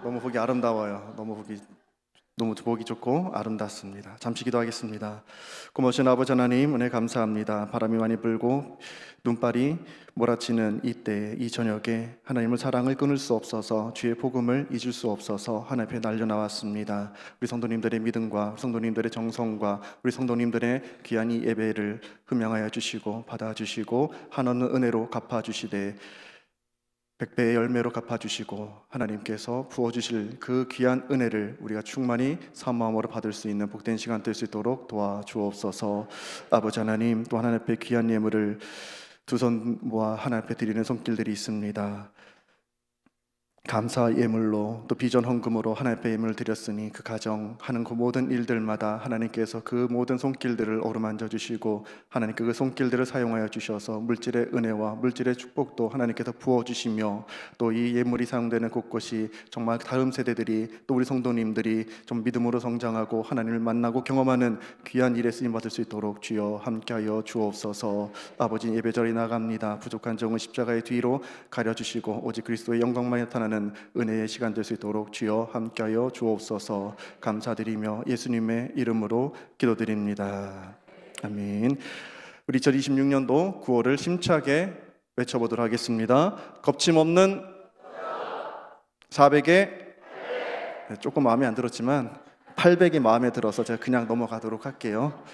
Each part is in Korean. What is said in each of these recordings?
너무 보기 아름다워요. 너무 보기 좋고 아름답습니다. 잠시 기도하겠습니다. 고마우신 아버지 하나님, 은혜 감사합니다. 바람이 많이 불고 눈발이 몰아치는 이때, 이 저녁에 하나님의 사랑을 끊을 수 없어서, 주의 복음을 잊을 수 없어서 하나님 앞에 날려나왔습니다. 우리 성도님들의 믿음과 성도님들의 정성과 우리 성도님들의 귀한 이 예배를 흠양하여 주시고 받아주시고 하나는 은혜로 갚아주시되 백배의 열매로 갚아주시고 하나님께서 부어주실 그 귀한 은혜를 우리가 충만히 사모함으로 받을 수 있는 복된 시간 될 수 있도록 도와주옵소서. 아버지 하나님, 또 하나님 앞에 귀한 예물을 두 손 모아 하나님 앞에 드리는 손길들이 있습니다. 감사 예물로 또 비전 헌금으로 하나님 앞에 예물을 드렸으니 그 가정 하는 그 모든 일들마다 하나님께서 그 모든 손길들을 어루만져 주시고 하나님께 그 손길들을 사용하여 주셔서 물질의 은혜와 물질의 축복도 하나님께서 부어 주시며 또 이 예물이 사용되는 곳곳이 정말 다음 세대들이 또 우리 성도님들이 좀 믿음으로 성장하고 하나님을 만나고 경험하는 귀한 일에 쓰임 받을 수 있도록 주여 함께하여 주옵소서. 아버지, 예배절이 나갑니다. 부족한 종은 십자가의 뒤로 가려주시고 오직 그리스도의 영광만 나타나는 은혜의 시간 될 수 있도록 주여 함께하여 주옵소서. 감사드리며 예수님의 이름으로 기도드립니다. 아멘. 우리 2026년도 9월을 심차게 외쳐보도록 하겠습니다. 겁침없는 400에 조금 마음에 안 들었지만 800이 마음에 들어서 제가 그냥 넘어가도록 할게요.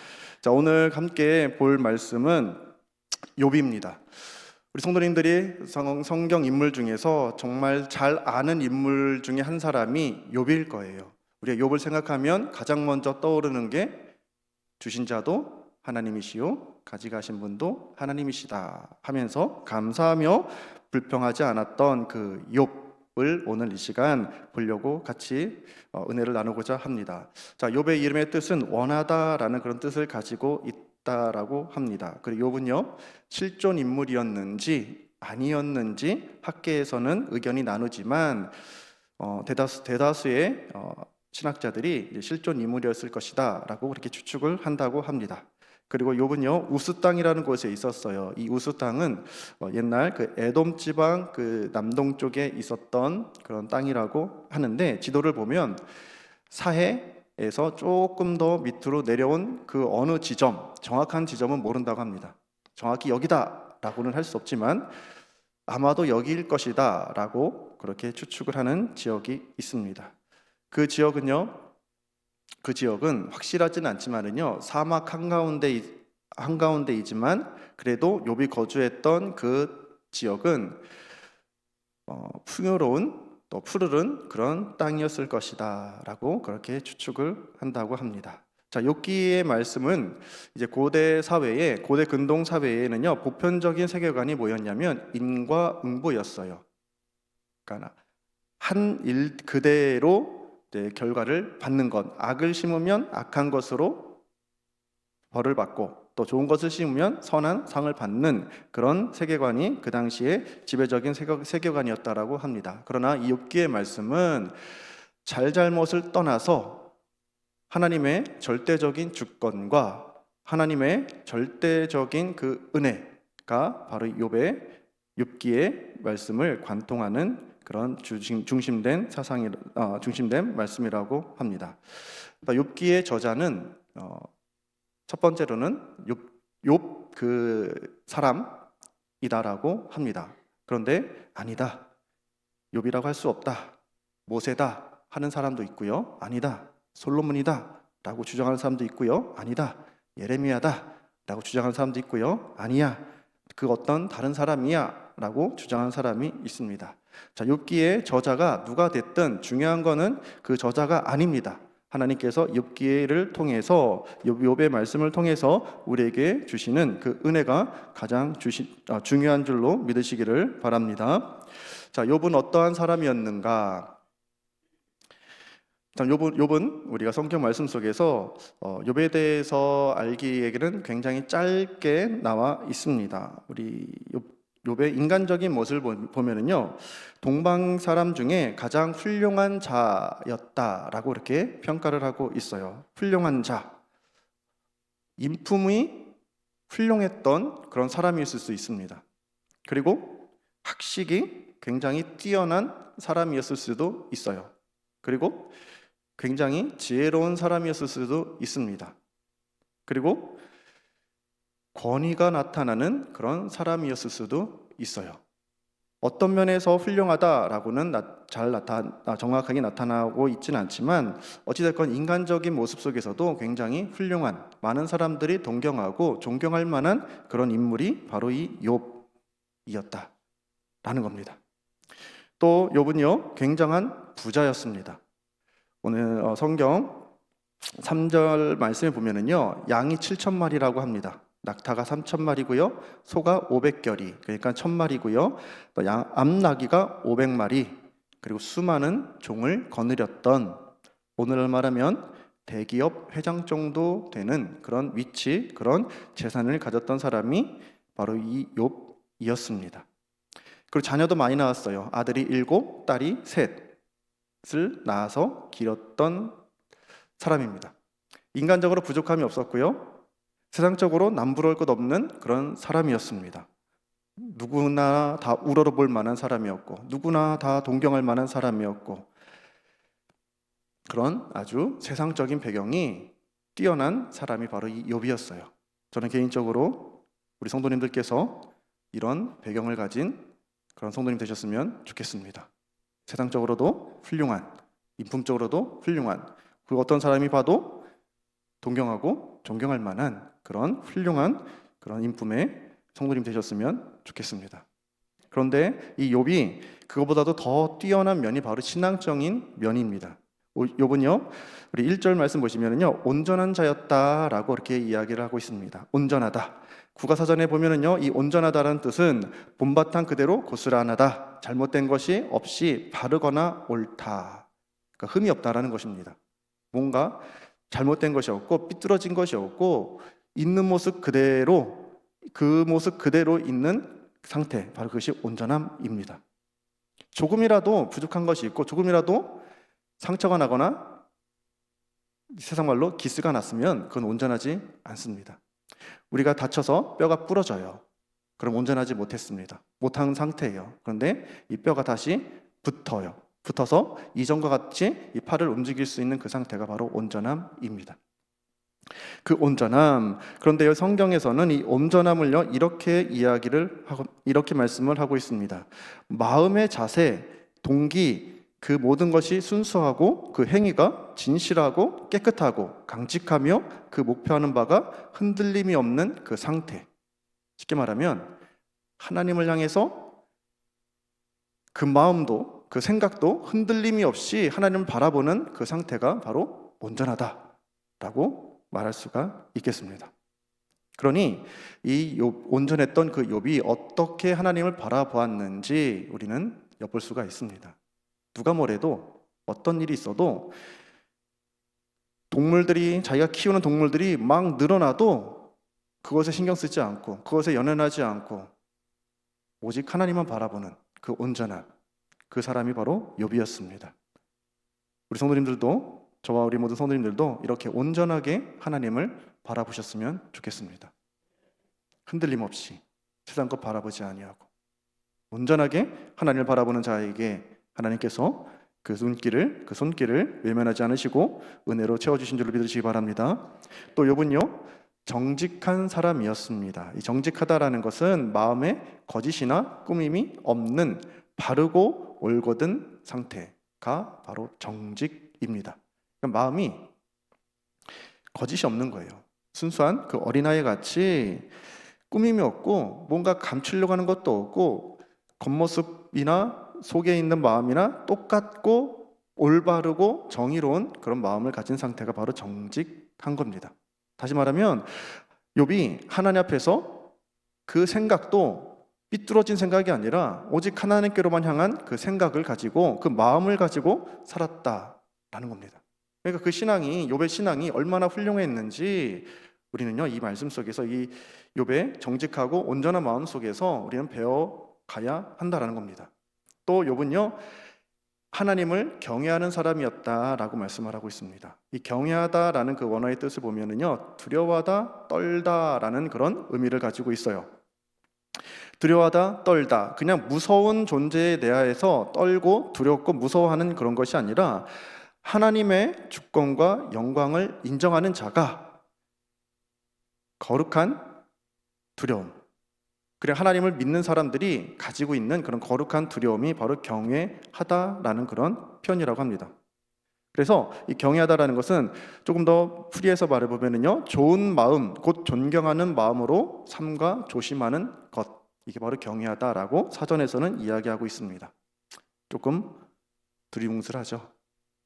자, 오늘 함께 볼 말씀은 욥입니다. 우리 성도님들이 성경 인물 중에서 정말 잘 아는 인물 중에 한 사람이 욥일 거예요. 우리가 욥을 생각하면 가장 먼저 떠오르는 게 주신 자도 하나님이시요 가져가신 분도 하나님이시다 하면서 감사하며 불평하지 않았던 그 욥을 오늘 이 시간 보려고 같이 은혜를 나누고자 합니다. 자, 욥의 이름의 뜻은 원하다라는 그런 뜻을 가지고 있다라고 합니다. 그리고 욥은요, 실존 인물이었는지 아니었는지 학계에서는 의견이 나누지만 대다수의 신학자들이 실존 인물이었을 것이다 라고 그렇게 추측을 한다고 합니다. 그리고 욥은요, 우스 땅이라는 곳에 있었어요. 이 우스 땅은 옛날 그 에돔 지방 그 남동쪽에 있었던 그런 땅이라고 하는데, 지도를 보면 사해에서 조금 더 밑으로 내려온 그 어느 지점, 정확한 지점은 모른다고 합니다. 정확히 여기다 라고는 할 수 없지만 아마도 여기일 것이다 라고 그렇게 추측을 하는 지역이 있습니다. 그 지역은 확실하지는 않지만은요, 사막 한가운데이지만 그래도 욥이 거주했던 그 지역은 풍요로운 또 푸르른 그런 땅이었을 것이다 라고 그렇게 추측을 한다고 합니다. 자, 욥기의 말씀은 이제 고대 근동 사회에는요, 보편적인 세계관이 뭐였냐면 인과 응보였어요. 그러니까 한 일 그대로 결과를 받는 것, 악을 심으면 악한 것으로 벌을 받고 또 좋은 것을 심으면 선한 상을 받는 그런 세계관이 그 당시에 지배적인 세계관이었다라고 합니다. 그러나 이 욥기의 말씀은 잘잘못을 떠나서 하나님의 절대적인 주권과 하나님의 절대적인 그 은혜가 바로 욥기의 말씀을 관통하는 그런 중심된 말씀이라고 합니다. 욥기의 저자는 첫 번째로는 욥 그 사람이다라고 합니다. 그런데 아니다, 욥이라고 할 수 없다, 모세다 하는 사람도 있고요. 아니다, 솔로몬이다 라고 주장하는 사람도 있고요. 아니다, 예레미야다 라고 주장하는 사람도 있고요. 아니야, 그 어떤 다른 사람이야 라고 주장하는 사람이 있습니다. 자, 욥기의 저자가 누가 됐든 중요한 거는 그 저자가 아닙니다. 하나님께서 욥기를 통해서, 욥의 말씀을 통해서 우리에게 주시는 그 은혜가 가장 중요한 줄로 믿으시기를 바랍니다. 자, 욥은 어떠한 사람이었는가? 욥은 우리가 성경 말씀 속에서 욥에 대해서 알기에는 굉장히 짧게 나와 있습니다. 우리 욥의 인간적인 모습을 보면은요, 동방 사람 중에 가장 훌륭한 자였다라고 이렇게 평가를 하고 있어요. 훌륭한 자, 인품이 훌륭했던 그런 사람이었을 수 있습니다. 그리고 학식이 굉장히 뛰어난 사람이었을 수도 있어요. 그리고 굉장히 지혜로운 사람이었을 수도 있습니다. 그리고 권위가 나타나는 그런 사람이었을 수도 있어요. 어떤 면에서 훌륭하다라고는 정확하게 나타나고 있지는 않지만 어찌됐건 인간적인 모습 속에서도 굉장히 훌륭한, 많은 사람들이 동경하고 존경할 만한 그런 인물이 바로 이 욥이었다라는 겁니다. 또 욥은요, 굉장한 부자였습니다. 오늘 성경 3절 말씀에 보면은요, 양이 7,000마리라고 합니다. 낙타가 3,000마리고요, 소가 500결이, 그러니까 1,000마리고요, 또 암나귀가 500마리, 그리고 수많은 종을 거느렸던, 오늘날 말하면 대기업 회장 정도 되는 그런 위치, 그런 재산을 가졌던 사람이 바로 이 욥이었습니다. 그리고 자녀도 많이 낳았어요. 아들이 7, 딸이 3을 낳아서 기렸던 사람입니다. 인간적으로 부족함이 없었고요, 세상적으로 남부러울 것 없는 그런 사람이었습니다. 누구나 다 우러러볼 만한 사람이었고, 누구나 다 동경할 만한 사람이었고, 그런 아주 세상적인 배경이 뛰어난 사람이 바로 이 욥이었어요. 저는 개인적으로 우리 성도님들께서 이런 배경을 가진 그런 성도님 되셨으면 좋겠습니다. 세상적으로도 훌륭한, 인품적으로도 훌륭한, 그리고 어떤 사람이 봐도 동경하고 존경할 만한 그런 훌륭한 그런 인품의 성도님 되셨으면 좋겠습니다. 그런데 이 욥이 그거보다도 더 뛰어난 면이 바로 신앙적인 면입니다. 욥은요, 우리 1절 말씀 보시면은요, 온전한 자였다라고 이렇게 이야기를 하고 있습니다. 온전하다. 국어사전에 보면은요, 이 온전하다라는 뜻은 본바탕 그대로 고스란하다, 잘못된 것이 없이 바르거나 옳다, 그러니까 흠이 없다라는 것입니다. 뭔가 잘못된 것이 없고 삐뚤어진 것이 없고 있는 모습 그대로, 그 모습 그대로 있는 상태, 바로 그것이 온전함입니다. 조금이라도 부족한 것이 있고 조금이라도 상처가 나거나 세상 말로 기스가 났으면 그건 온전하지 않습니다. 우리가 다쳐서 뼈가 부러져요. 그럼 온전하지 못한 상태예요. 그런데 이 뼈가 다시 붙어서 이전과 같이 이 팔을 움직일 수 있는 그 상태가 바로 온전함입니다. 그 온전함, 그런데 성경에서는 이 온전함을요, 이렇게 말씀을 하고 있습니다. 마음의 자세, 동기, 그 모든 것이 순수하고 그 행위가 진실하고 깨끗하고 강직하며 그 목표하는 바가 흔들림이 없는 그 상태. 쉽게 말하면 하나님을 향해서 그 마음도 그 생각도 흔들림이 없이 하나님을 바라보는 그 상태가 바로 온전하다라고 말할 수가 있겠습니다. 그러니 이 온전했던 그 욥이 어떻게 하나님을 바라보았는지 우리는 엿볼 수가 있습니다. 누가 뭐래도 어떤 일이 있어도 자기가 키우는 동물들이 막 늘어나도 그것에 신경 쓰지 않고 그것에 연연하지 않고 오직 하나님만 바라보는 그 온전한 그 사람이 바로 욥이었습니다. 우리 성도님들도, 저와 우리 모든 성도님들도 이렇게 온전하게 하나님을 바라보셨으면 좋겠습니다. 흔들림 없이 세상 것 바라보지 아니하고 온전하게 하나님을 바라보는 자에게 하나님께서 그 손길을 외면하지 않으시고 은혜로 채워주신 줄로 믿으시기 바랍니다. 또 욥은요, 정직한 사람이었습니다. 이 정직하다라는 것은 마음에 거짓이나 꾸밈이 없는 바르고 올곧은 상태가 바로 정직입니다. 그러니까 마음이 거짓이 없는 거예요. 순수한 그 어린아이 같이 꾸밈이 없고 뭔가 감추려고 하는 것도 없고 겉모습이나 속에 있는 마음이나 똑같고 올바르고 정의로운 그런 마음을 가진 상태가 바로 정직한 겁니다. 다시 말하면 욥이 하나님 앞에서 그 생각도 삐뚤어진 생각이 아니라 오직 하나님께로만 향한 그 생각을 가지고 그 마음을 가지고 살았다라는 겁니다. 그러니까 그 신앙이, 욥의 신앙이 얼마나 훌륭했는지 우리는요, 이 말씀 속에서 이 욥의 정직하고 온전한 마음 속에서 우리는 배워가야 한다라는 겁니다. 또 욥은요, 하나님을 경외하는 사람이었다라고 말씀을 하고 있습니다. 이 경외하다라는 그 원어의 뜻을 보면은요, 두려워하다, 떨다라는 그런 의미를 가지고 있어요. 두려워하다, 떨다. 그냥 무서운 존재에 대하여서 떨고 두렵고 무서워하는 그런 것이 아니라 하나님의 주권과 영광을 인정하는 자가 거룩한 두려움. 그래, 하나님을 믿는 사람들이 가지고 있는 그런 거룩한 두려움이 바로 경외하다라는 그런 표현이라고 합니다. 그래서 이 경외하다라는 것은 조금 더 풀이해서 말해보면요, 좋은 마음, 곧 존경하는 마음으로 삼가 조심하는 것, 이게 바로 경외하다라고 사전에서는 이야기하고 있습니다. 조금 두리뭉술하죠.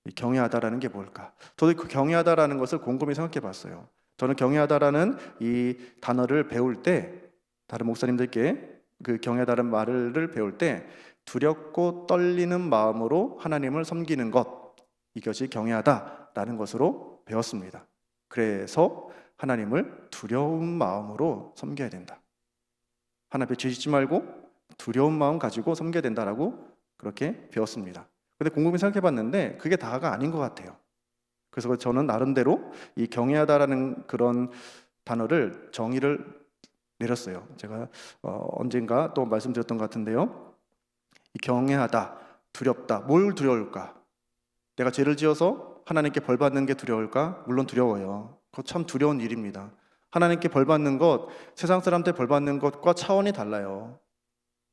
이 경외하다라는 게 뭘까? 저도 그 경외하다라는 것을 곰곰이 생각해봤어요. 저는 경외하다라는 이 단어를 배울 때, 다른 목사님들께 그 경외하다는 말을 배울 때 두렵고 떨리는 마음으로 하나님을 섬기는 것, 이것이 경외하다라는 것으로 배웠습니다. 그래서 하나님을 두려운 마음으로 섬겨야 된다. 하나님 앞에 죄 짓지 말고 두려운 마음 가지고 섬겨야 된다라고 그렇게 배웠습니다. 근데 곰곰이 생각해 봤는데 그게 다가 아닌 것 같아요. 그래서 저는 나름대로 이 경외하다라는 그런 단어를 정의를 내렸어요. 제가 언젠가 또 말씀드렸던 것 같은데요. 이 경외하다, 두렵다. 뭘 두려울까? 내가 죄를 지어서 하나님께 벌 받는 게 두려울까? 물론 두려워요. 그거 참 두려운 일입니다. 하나님께 벌 받는 것, 세상 사람한테 벌 받는 것과 차원이 달라요.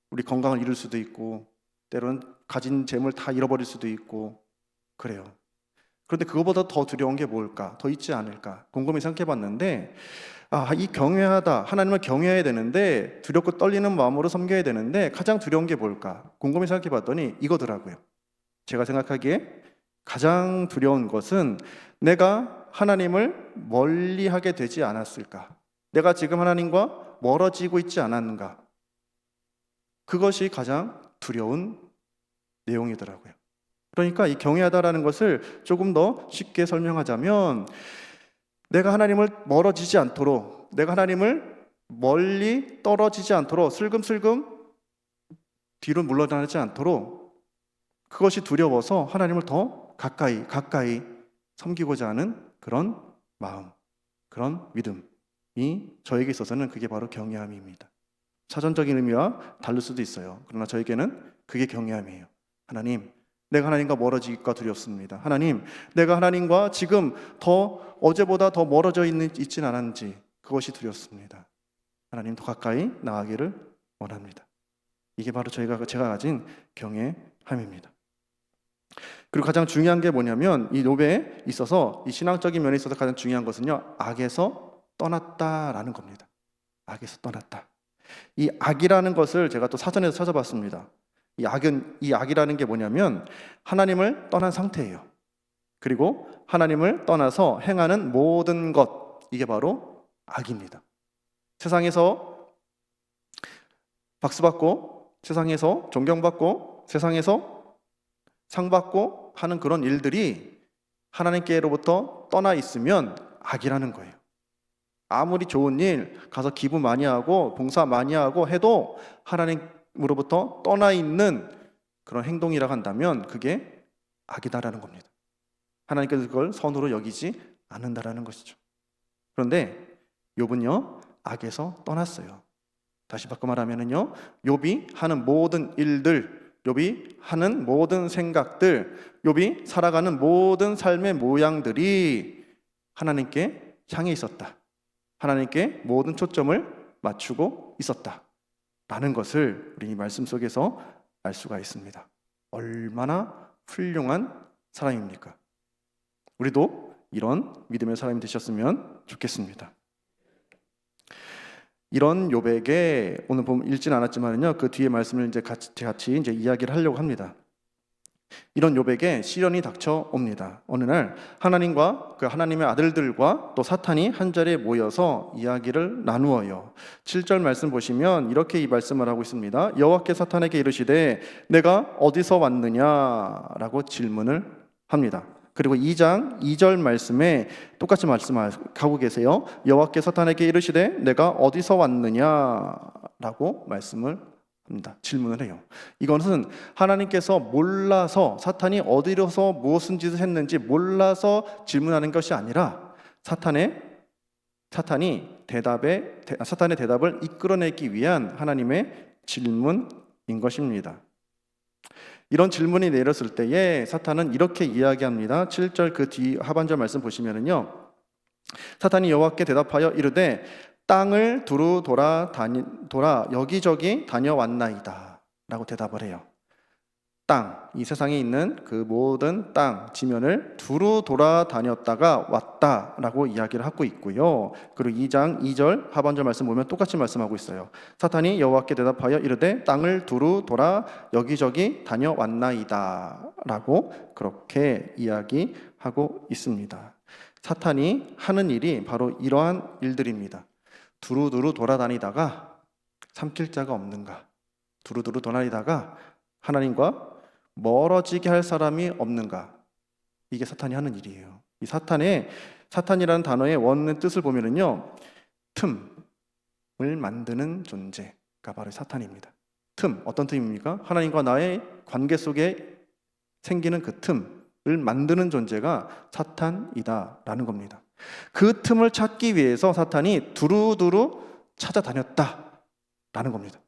우리 건강을 잃을 수도 있고 때로는 가진 재물 다 잃어버릴 수도 있고 그래요. 그런데 그거보다 더 두려운 게 뭘까? 더 있지 않을까? 곰곰이 생각해 봤는데 이 경외하다, 하나님을 경외해야 되는데 두렵고 떨리는 마음으로 섬겨야 되는데 가장 두려운 게 뭘까? 곰곰이 생각해 봤더니 이거더라고요. 제가 생각하기에 가장 두려운 것은 내가 하나님을 멀리하게 되지 않았을까? 내가 지금 하나님과 멀어지고 있지 않았는가? 그것이 가장 두려운 내용이더라고요. 그러니까 이 경외하다라는 것을 조금 더 쉽게 설명하자면 내가 하나님을 멀어지지 않도록, 내가 하나님을 멀리 떨어지지 않도록, 슬금슬금 뒤로 물러나지 않도록 그것이 두려워서 하나님을 더 가까이 섬기고자 하는 그런 마음, 그런 믿음이 저에게 있어서는 그게 바로 경외함입니다. 사전적인 의미와 다를 수도 있어요. 그러나 저에게는 그게 경외함이에요. 하나님, 내가 하나님과 멀어지기가 두렵습니다. 하나님, 내가 하나님과 지금 더 어제보다 더 멀어져 있진 않았는지 그것이 두렵습니다. 하나님 더 가까이 나아가기를 원합니다. 이게 바로 제가 가진 경외함입니다. 그리고 가장 중요한 게 뭐냐면 이 욥에 있어서 이 신앙적인 면에 있어서 가장 중요한 것은요, 악에서 떠났다라는 겁니다. 악에서 떠났다. 이 악이라는 것을 제가 또 사전에서 찾아봤습니다. 이 악이라는 게 뭐냐면 하나님을 떠난 상태예요. 그리고 하나님을 떠나서 행하는 모든 것, 이게 바로 악입니다. 세상에서 박수받고, 세상에서 존경받고, 세상에서 상받고 하는 그런 일들이 하나님께로부터 떠나 있으면 악이라는 거예요. 아무리 좋은 일, 가서 기부 많이 하고 봉사 많이 하고 해도 하나님으로부터 떠나 있는 그런 행동이라고 한다면 그게 악이다라는 겁니다. 하나님께서 그걸 선으로 여기지 않는다라는 것이죠. 그런데 욥은요, 악에서 떠났어요. 다시 바꿔 말하면요, 욥이 하는 모든 일들, 욥이 하는 모든 생각들, 욥이 살아가는 모든 삶의 모양들이 하나님께 향해 있었다. 하나님께 모든 초점을 맞추고 있었다라는 것을 우리 이 말씀 속에서 알 수가 있습니다. 얼마나 훌륭한 사람입니까? 우리도 이런 믿음의 사람이 되셨으면 좋겠습니다. 이런 욥에게 오늘 보면 읽지는 않았지만요, 그 뒤에 말씀을 이제 같이 이제 이야기를 하려고 합니다. 이런 욥에게 시련이 닥쳐옵니다. 어느 날 하나님과 그 하나님의 아들들과 또 사탄이 한 자리에 모여서 이야기를 나누어요. 7절 말씀 보시면 이렇게 이 말씀을 하고 있습니다. 여호와께 사탄에게 이르시되 내가 어디서 왔느냐라고 질문을 합니다. 그리고 2장 2절 말씀에 똑같이 말씀하고 계세요. 여호와께 사탄에게 이르시되 내가 어디서 왔느냐라고 말씀을 합니다. 질문을 해요. 이것은 하나님께서 몰라서, 사탄이 어디로서 무슨 짓을 했는지 몰라서 질문하는 것이 아니라 사탄의 사탄의 대답을 이끌어내기 위한 하나님의 질문인 것입니다. 이런 질문이 내렸을 때에 사탄은 이렇게 이야기합니다. 7절 그 뒤 하반절 말씀 보시면은요, 사탄이 여호와께 대답하여 이르되 땅을 두루 돌아 여기저기 다녀왔나이다 라고 대답을 해요. 땅, 이 세상에 있는 그 모든 땅 지면을 두루 돌아다녔다가 왔다라고 이야기를 하고 있고요. 그리고 2장 2절 하반절 말씀 보면 똑같이 말씀하고 있어요. 사탄이 여호와께 대답하여 이르되 땅을 두루 돌아 여기저기 다녀왔나이다 라고 그렇게 이야기하고 있습니다. 사탄이 하는 일이 바로 이러한 일들입니다. 두루두루 돌아다니다가 삼킬 자가 없는가, 두루두루 돌아다니다가 하나님과 멀어지게 할 사람이 없는가, 이게 사탄이 하는 일이에요. 이 사탄이라는 단어의 원의 뜻을 보면은요, 틈을 만드는 존재가 바로 사탄입니다. 틈, 어떤 틈입니까? 하나님과 나의 관계 속에 생기는 그 틈을 만드는 존재가 사탄이다라는 겁니다. 그 틈을 찾기 위해서 사탄이 두루두루 찾아다녔다라는 겁니다.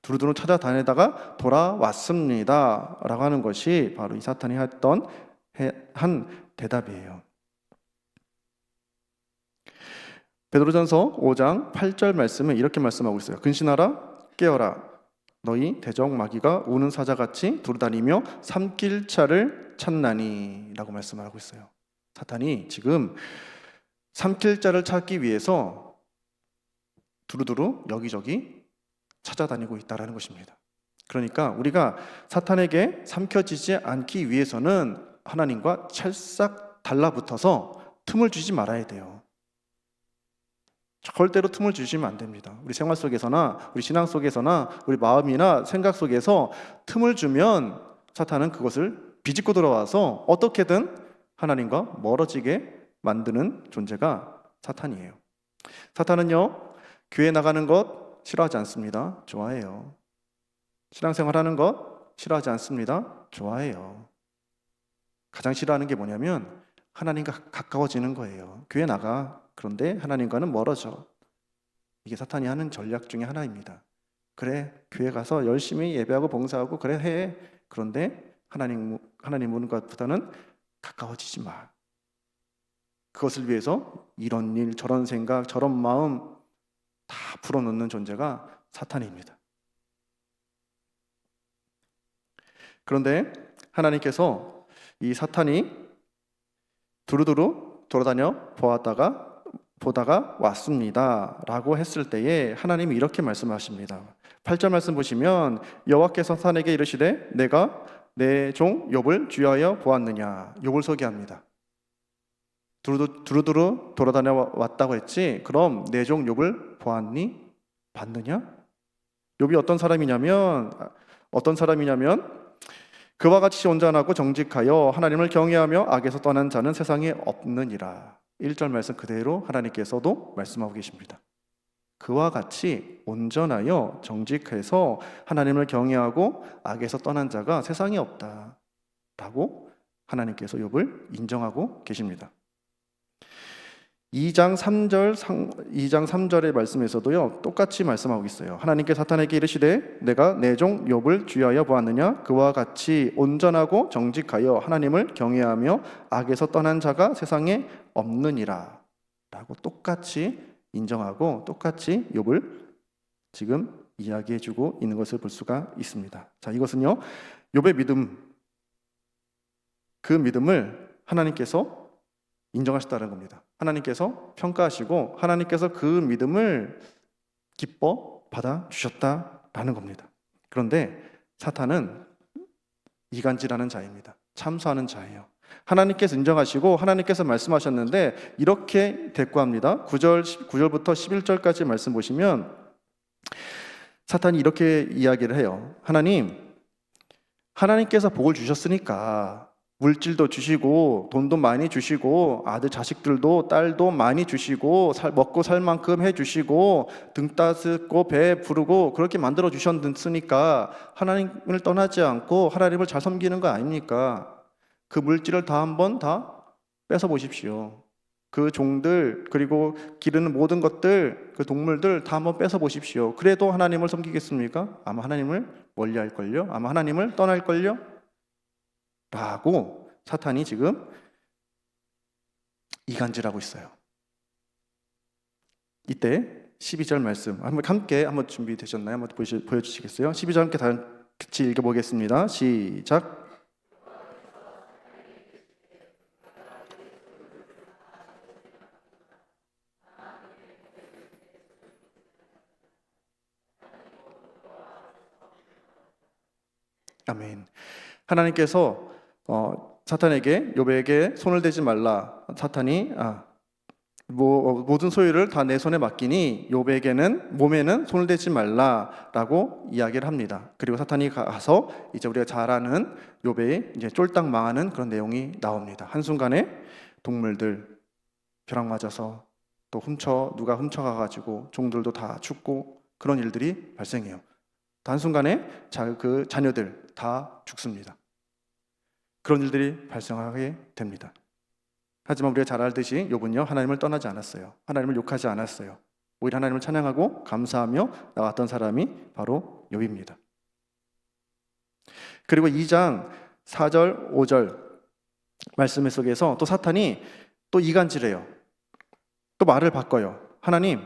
두루두루 찾아다니다가 돌아왔습니다 라고 하는 것이 바로 이 사탄이 했던 한 대답이에요. 베드로전서 5장 8절 말씀은 이렇게 말씀하고 있어요. 근신하라, 깨어라, 너희 대적 마귀가 우는 사자같이 두루다니며 삼킬 자를 찾나니 라고 말씀을 하고 있어요. 사탄이 지금 삼킬 자를 찾기 위해서 두루두루 여기저기 찾아다니고 있다는 것입니다. 그러니까 우리가 사탄에게 삼켜지지 않기 위해서는 하나님과 찰싹 달라붙어서 틈을 주지 말아야 돼요. 절대로 틈을 주시면 안 됩니다. 우리 생활 속에서나 우리 신앙 속에서나 우리 마음이나 생각 속에서 틈을 주면 사탄은 그것을 비집고 들어와서 어떻게든 하나님과 멀어지게 만드는 존재가 사탄이에요. 사탄은요, 교회 나가는 것 싫어하지 않습니다. 좋아해요. 신앙생활하는 것 싫어하지 않습니다. 좋아해요. 가장 싫어하는 게 뭐냐면 하나님과 가까워지는 거예요. 교회 나가. 그런데 하나님과는 멀어져. 이게 사탄이 하는 전략 중에 하나입니다. 그래, 교회 가서 열심히 예배하고 봉사하고 그래 해. 그런데 하나님 보는 것보다는 가까워지지 마. 그것을 위해서 이런 일, 저런 생각, 저런 마음 다 풀어놓는 존재가 사탄입니다. 그런데 하나님께서 이 사탄이 두루두루 돌아다녀 보다가 왔습니다 라고 했을 때에 하나님이 이렇게 말씀하십니다. 8절 말씀 보시면 여호와께서 사탄에게 이르시되 내가 내 종 욥을 주의하여 보았느냐. 욥을 소개합니다. 두루두루 돌아다녀 왔다고 했지, 그럼 내 종 욥을 보았니? 봤느냐? 욥이 어떤 사람이냐면 그와 같이 온전하고 정직하여 하나님을 경외하며 악에서 떠난 자는 세상에 없느니라. 1절 말씀 그대로 하나님께서도 말씀하고 계십니다. 그와 같이 온전하여 정직해서 하나님을 경외하고 악에서 떠난 자가 세상에 없다 라고 하나님께서 욥을 인정하고 계십니다. 2장 3절의 말씀에서도요, 똑같이 말씀하고 있어요. 하나님께 사탄에게 이르시되 내가 내 종 욥을 주의하여 보았느냐. 그와 같이 온전하고 정직하여 하나님을 경외하며 악에서 떠난 자가 세상에 없느니라 라고 똑같이 인정하고 똑같이 욥을 지금 이야기해주고 있는 것을 볼 수가 있습니다. 자, 이것은요, 욥의 믿음, 그 믿음을 하나님께서 인정하셨다는 겁니다. 하나님께서 평가하시고 하나님께서 그 믿음을 기뻐 받아주셨다라는 겁니다. 그런데 사탄은 이간질하는 자입니다. 참소하는 자예요. 하나님께서 인정하시고 하나님께서 말씀하셨는데 이렇게 대꾸합니다. 9절부터 11절까지 말씀 보시면 사탄이 이렇게 이야기를 해요. 하나님께서 복을 주셨으니까 물질도 주시고 돈도 많이 주시고 아들 자식들도 딸도 많이 주시고 먹고 살 만큼 해주시고 등 따스고 배 부르고 그렇게 만들어 주셨으니까 하나님을 떠나지 않고 하나님을 잘 섬기는 거 아닙니까? 그 물질을 다 한번 다 뺏어 보십시오. 그 종들 그리고 기르는 모든 것들, 그 동물들 다 한번 뺏어 보십시오. 그래도 하나님을 섬기겠습니까? 아마 하나님을 멀리할걸요? 아마 하나님을 떠날걸요? 라고 사탄이 지금 이간질하고 있어요. 이때 12절 말씀 함께 한번 준비되셨나요? 한번 보여주시겠어요? 12절 함께 다 같이 읽어보겠습니다. 시작. 아멘. 하나님께서 사탄에게 욥에게 손을 대지 말라. 사탄이 모든 소유를 다 내 손에 맡기니 욥에게는 몸에는 손을 대지 말라라고 이야기를 합니다. 그리고 사탄이 가서 이제 우리가 잘 아는 욥의 이제 쫄딱 망하는 그런 내용이 나옵니다. 한순간에 동물들 벼락 맞아서 또 누가 훔쳐가 가지고 종들도 다 죽고 그런 일들이 발생해요. 한순간에 그 자녀들 다 죽습니다. 그런 일들이 발생하게 됩니다. 하지만 우리가 잘 알듯이 욥은요, 하나님을 떠나지 않았어요. 하나님을 욕하지 않았어요. 오히려 하나님을 찬양하고 감사하며 나왔던 사람이 바로 욥입니다. 그리고 2장 4절 5절 말씀 속에서 또 사탄이 또 이간질해요. 또 말을 바꿔요. 하나님,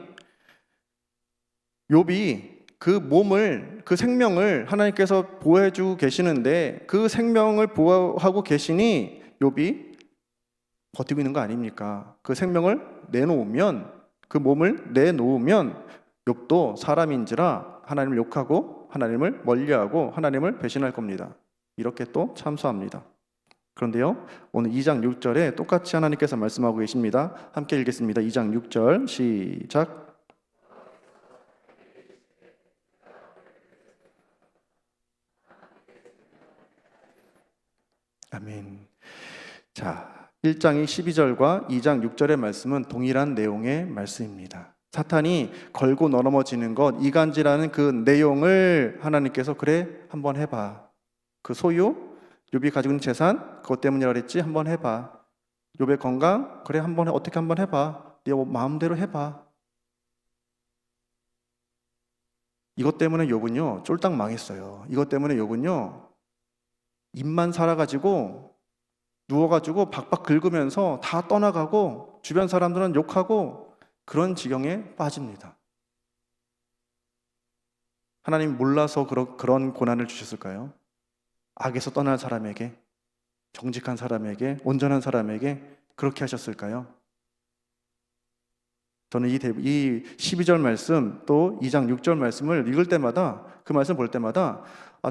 욥이 그 몸을, 그 생명을 하나님께서 보호해주고 계시는데 그 생명을 보호하고 계시니 욥이 버티고 있는 거 아닙니까? 그 생명을 내놓으면, 그 몸을 내놓으면 욥도 사람인지라 하나님을 욕하고 하나님을 멀리하고 하나님을 배신할 겁니다. 이렇게 또 참소합니다. 그런데요, 오늘 2장 6절에 똑같이 하나님께서 말씀하고 계십니다. 함께 읽겠습니다. 2장 6절 시작. 아멘. 자, 1장의 12절과 2장 6절의 말씀은 동일한 내용의 말씀입니다. 사탄이 걸고 넘어지는 것, 이간질하는 그 내용을 하나님께서 그래 한번 해봐. 그 소유, 욥이 가지고 있는 재산, 그것 때문이라고 그랬지? 한번 해봐. 욥의 건강, 그래 한번 어떻게 한번 해봐. 네 마음대로 해봐. 이것 때문에 욥은요 쫄딱 망했어요. 이것 때문에 욥은요 입만 살아가지고 누워가지고 박박 긁으면서 다 떠나가고 주변 사람들은 욕하고 그런 지경에 빠집니다. 하나님 몰라서 그런 고난을 주셨을까요? 악에서 떠난 사람에게, 정직한 사람에게, 온전한 사람에게 그렇게 하셨을까요? 저는 이 12절 말씀 또 2장 6절 말씀을 읽을 때마다, 그 말씀 볼 때마다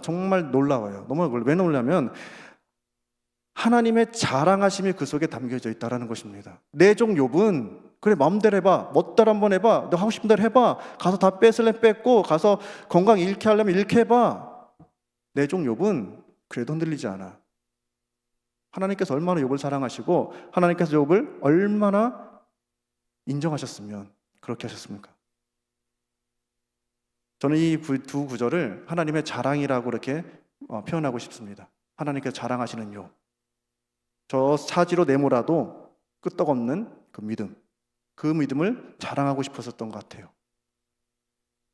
정말 놀라워요. 왜 놀라면 하나님의 자랑하심이 그 속에 담겨져 있다는 것입니다. 내 종 욥은 그래 마음대로 해봐, 멋대로 한번 해봐, 너 하고 싶은 대로 해봐, 가서 다 뺏으려면 뺏고, 가서 건강 잃게 하려면 잃게 해봐. 내 종 욥은 그래도 흔들리지 않아. 하나님께서 얼마나 욥을 사랑하시고 하나님께서 욥을 얼마나 인정하셨으면 그렇게 하셨습니까? 저는 이 두 구절을 하나님의 자랑이라고 이렇게 표현하고 싶습니다. 하나님께서 자랑하시는 욥, 저 사지로 내몰아도 끄떡없는 그 믿음, 그 믿음을 자랑하고 싶었었던 것 같아요.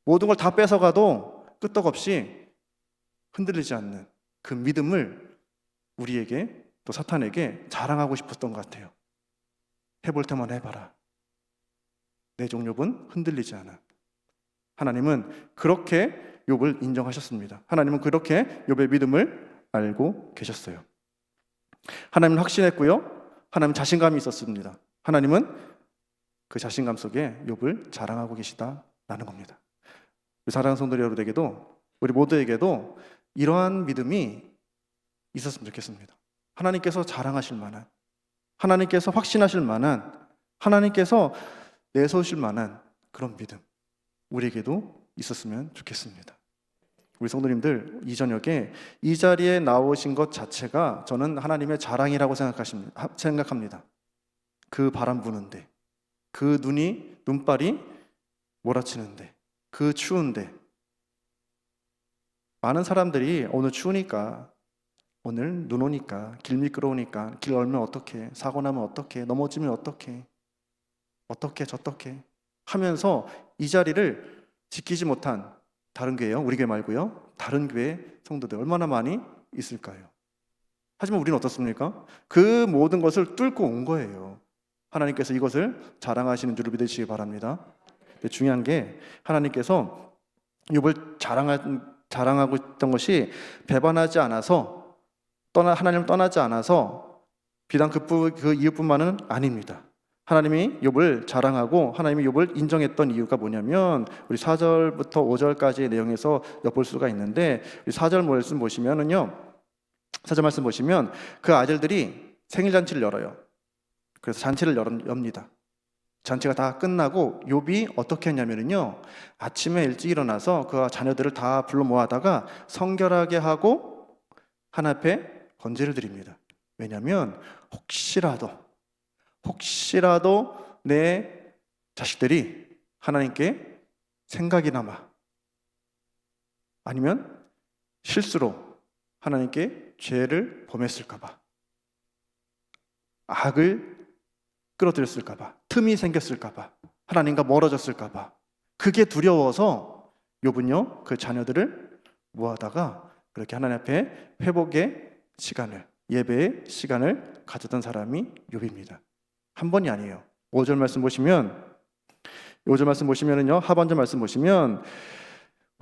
모든 걸 다 뺏어가도 끄떡없이 흔들리지 않는 그 믿음을 우리에게 또 사탄에게 자랑하고 싶었던 것 같아요. 해볼 테면 해봐라. 내 종 욥은 흔들리지 않아. 하나님은 그렇게 욥을 인정하셨습니다. 하나님은 그렇게 욥의 믿음을 알고 계셨어요. 하나님은 확신했고요. 하나님은 자신감이 있었습니다. 하나님은 그 자신감 속에 욥을 자랑하고 계시다라는 겁니다. 사랑하는 성도 여러분에게도, 우리 모두에게도 이러한 믿음이 있었으면 좋겠습니다. 하나님께서 자랑하실 만한, 하나님께서 확신하실 만한, 하나님께서 내세우실 만한 그런 믿음 우리에게도 있었으면 좋겠습니다. 우리 성도님들, 이 저녁에 이 자리에 나오신 것 자체가 저는 하나님의 자랑이라고 생각합니다. 그 바람 부는데, 그 눈발이 몰아치는데, 그 추운데, 많은 사람들이 오늘 추우니까, 오늘 눈 오니까, 길 미끄러우니까, 길 얼면 어떡해, 사고 나면 어떡해, 넘어지면 어떡해, 어떻게 저떻게 하면서 이 자리를 지키지 못한 다른 교회요, 우리 교회 말고요, 다른 교회 성도들 얼마나 많이 있을까요? 하지만 우리는 어떻습니까? 그 모든 것을 뚫고 온 거예요. 하나님께서 이것을 자랑하시는 줄을 믿으시기 바랍니다. 중요한 게 하나님께서 욥을 자랑하고 있던 것이 배반하지 않아서 하나님을 떠나지 않아서 비단 그 이유뿐만은 아닙니다. 하나님이 욥을 자랑하고 하나님이 욥을 인정했던 이유가 뭐냐면 우리 4절부터 5절까지의 내용에서 엿볼 수가 있는데, 4절 말씀 보시면은요, 4절 말씀 보시면 그 아들들이 생일 잔치를 열어요. 그래서 잔치를 엽니다. 잔치가 다 끝나고 욥이 어떻게 했냐면요, 아침에 일찍 일어나서 그 자녀들을 다 불러 모아다가 성결하게 하고 하나님 앞에 번제를 드립니다. 왜냐하면 혹시라도 내 자식들이 하나님께 생각이 남아, 아니면 실수로 하나님께 죄를 범했을까봐, 악을 끌어들였을까봐, 틈이 생겼을까봐, 하나님과 멀어졌을까봐, 그게 두려워서 욥은요 그 자녀들을 모아다가 그렇게 하나님 앞에 회복의 시간을, 예배의 시간을 가졌던 사람이 욥입니다. 한 번이 아니에요. 5절 말씀 보시면은요, 하반절 말씀 보시면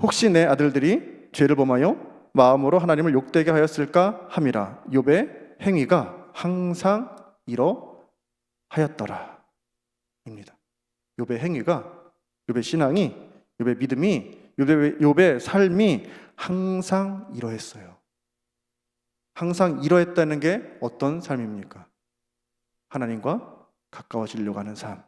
혹시 내 아들들이 죄를 범하여 마음으로 하나님을 욕되게 하였을까 함이라. 욥의 행위가 항상 이러하였더라 입니다. 욥의 행위가, 욥의 신앙이, 욥의 믿음이, 욥의 삶이 항상 이러했어요. 항상 이러했다는 게 어떤 삶입니까? 하나님과 가까워지려고 하는 삶,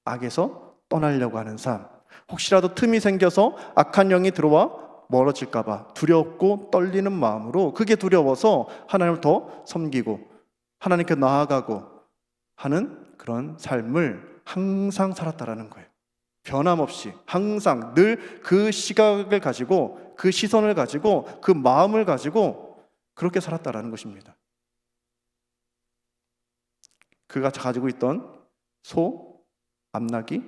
악에서 떠나려고 하는 삶, 혹시라도 틈이 생겨서 악한 영이 들어와 멀어질까봐 두렵고 떨리는 마음으로, 그게 두려워서 하나님을 더 섬기고 하나님께 나아가고 하는 그런 삶을 항상 살았다라는 거예요. 변함없이 항상 늘 그 시각을 가지고, 그 시선을 가지고, 그 마음을 가지고 그렇게 살았다라는 것입니다. 그가 가지고 있던 소, 암나기,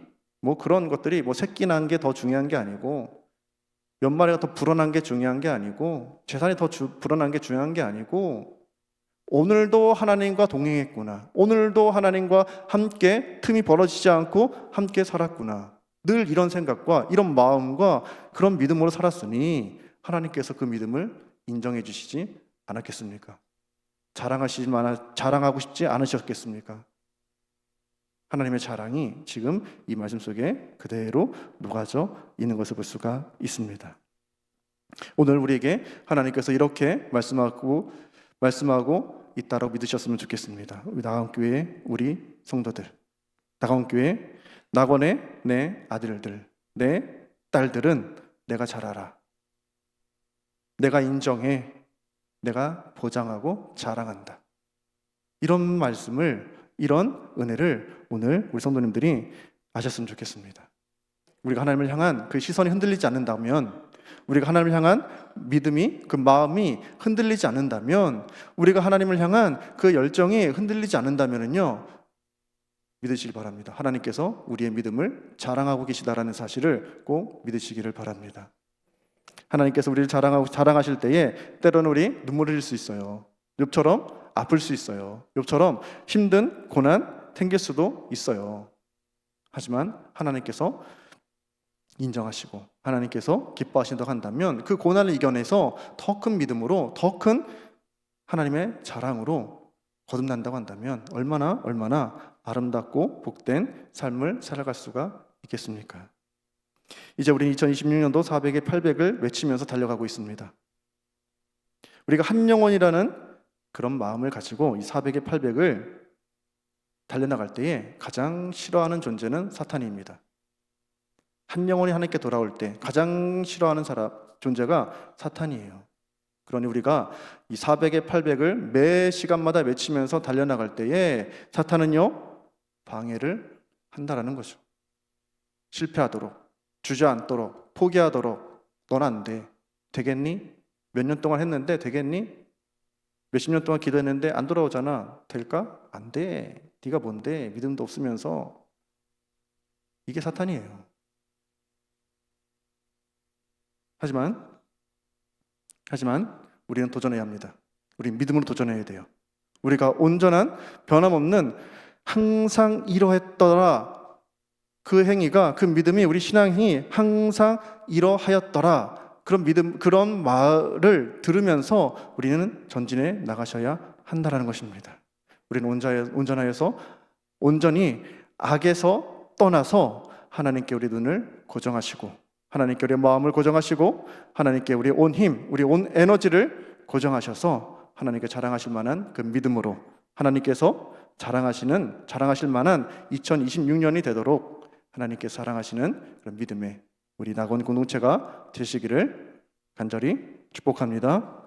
그런 것들이 새끼 난 게 더 중요한 게 아니고, 몇 마리가 더 불어난 게 중요한 게 아니고, 재산이 더 불어난 게 중요한 게 아니고, 오늘도 하나님과 동행했구나, 오늘도 하나님과 함께 틈이 벌어지지 않고 함께 살았구나, 늘 이런 생각과 이런 마음과 그런 믿음으로 살았으니 하나님께서 그 믿음을 인정해 주시지 않았겠습니까? 자랑하고 싶지 않으셨겠습니까? 하나님의 자랑이 지금 이 말씀 속에 그대로 녹아져 있는 것을 볼 수가 있습니다. 오늘 우리에게 하나님께서 이렇게 말씀하고 있다고 믿으셨으면 좋겠습니다. 우리 나강교회 우리 성도들, 나강교회 낙원의 내 아들들, 내 딸들은 내가 잘 알아, 내가 인정해, 내가 보장하고 자랑한다. 이런 말씀을, 이런 은혜를 오늘 우리 성도님들이 아셨으면 좋겠습니다. 우리가 하나님을 향한 그 시선이 흔들리지 않는다면, 우리가 하나님을 향한 믿음이, 그 마음이 흔들리지 않는다면, 우리가 하나님을 향한 그 열정이 흔들리지 않는다면요, 믿으시기 바랍니다. 하나님께서 우리의 믿음을 자랑하고 계시다라는 사실을 꼭 믿으시기를 바랍니다. 하나님께서 우리를 자랑하실 때에 때로는 우리 눈물을 흘릴 수 있어요. 욥처럼 아플 수 있어요. 욥처럼 힘든 고난 생길 수도 있어요. 하지만 하나님께서 인정하시고 하나님께서 기뻐하신다고 한다면, 그 고난을 이겨내서 더 큰 믿음으로, 더 큰 하나님의 자랑으로 거듭난다고 한다면 얼마나 아름답고 복된 삶을 살아갈 수가 있겠습니까? 이제 우리는 2026년도 400에 800을 외치면서 달려가고 있습니다. 우리가 한 영혼이라는 그런 마음을 가지고 이 400에 800을 달려나갈 때에 가장 싫어하는 존재는 사탄입니다. 한 영혼이 하나님께 돌아올 때 가장 싫어하는 존재가 사탄이에요. 그러니 우리가 이 400에 800을 매 시간마다 외치면서 달려나갈 때에 사탄은요, 방해를 한다라는 거죠. 실패하도록, 주저앉도록, 포기하도록, 넌 안 돼, 되겠니? 몇 년 동안 했는데 되겠니? 몇십 년 동안 기도했는데 안 돌아오잖아, 될까? 안 돼, 네가 뭔데, 믿음도 없으면서. 이게 사탄이에요. 하지만 우리는 도전해야 합니다. 우리 믿음으로 도전해야 돼요. 우리가 온전한 변함없는 항상 이러했더라, 그 행위가, 그 믿음이, 우리 신앙이 항상 이러하였더라, 그런 믿음, 그런 말을 들으면서 우리는 전진해 나가셔야 한다라는 것입니다. 우리는 온전하여서 온전히 악에서 떠나서 하나님께 우리 눈을 고정하시고, 하나님께 우리의 마음을 고정하시고, 하나님께 우리의 온 힘, 우리 온 에너지를 고정하셔서 하나님께 자랑하실 만한 그 믿음으로, 하나님께서 자랑하실 만한 2026년이 되도록 하나님께 사랑하시는 그런 믿음의 우리 낙원 공동체가 되시기를 간절히 축복합니다.